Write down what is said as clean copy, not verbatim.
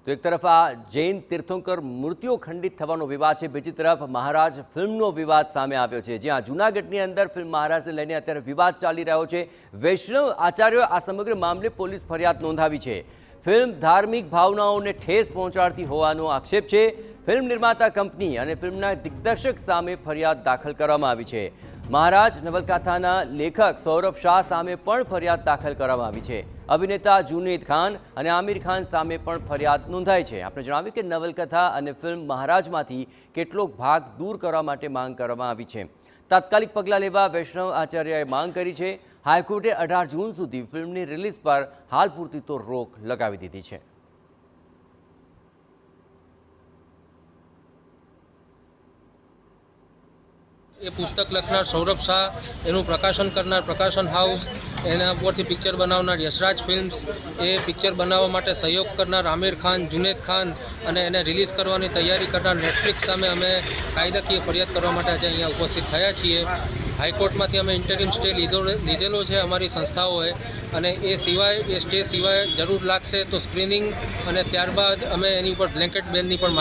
તો એક તરફ આ જૈન તીર્થંકર મૂર્તિઓ ખંડિત થવાનો વિવાદ છે, બીજી તરફ મહારાજ ફિલ્મનો વિવાદ સામે આવ્યો છે, જ્યાં જૂનાગઢની અંદર ફિલ્મ મહારાજને લઈને અત્યારે વિવાદ ચાલી રહ્યો છે। વૈષ્ણવ આચાર્યોએ આ સમગ્ર મામલે પોલીસ ફરિયાદ નોંધાવી છે। ફિલ્મ ધાર્મિક ભાવનાઓને ઠેસ પહોંચાડતી હોવાનો આક્ષેપ છે। ફિલ્મ નિર્માતા કંપની અને ફિલ્મના દિગ્દર્શક સામે ફરિયાદ દાખલ કરવામાં આવી છે। મહારાજ નવલકથાના લેખક સૌરભ શાહ સામે પણ ફરિયાદ દાખલ કરવામાં આવી છે। અભિનેતા જુનેદ ખાન અને આમિર ખાન સામે પણ ફરિયાદ નોંધાઈ છે। આપણે જણાવ્યું કે નવલકથા અને ફિલ્મ મહારાજમાંથી કેટલોક ભાગ દૂર કરવા માટે માંગ કરવામાં આવી છે। તાત્કાલિક પગલાં લેવા વૈષ્ણવ આચાર્યએ માંગ કરી છે। હાઈકોર્ટે 18 જૂન સુધી ફિલ્મની રિલીઝ પર હાલ પૂરતી તો રોક લગાવી દીધી છે। એ પુસ્તક લખનાર સૌરભ શાહ, એનું પ્રકાશન કરનાર પ્રકાશન હાઉસ, એના ઉપરથી પિક્ચર બનાવનાર યશરાજ ફિલ્મ્સ, એ પિક્ચર બનાવવા માટે સહયોગ કરનાર આમિર ખાન, જુનેદ ખાન અને એને રિલીઝ કરવાની તૈયારી કરનાર નેટફ્લિક્સ સામે અમે કાયદાકીય ફરિયાદ કરવા માટે આજે અહીંયા ઉપસ્થિત થયા છીએ। હાઈકોર્ટમાંથી અમે ઇન્ટરિમ સ્ટે લીધેલો છે અમારી સંસ્થાઓએ, અને એ સ્ટે સિવાય જરૂર લાગશે તો સ્ક્રીનિંગ અને ત્યારબાદ અમે એની ઉપર બ્લેન્કેટ બેનની પણ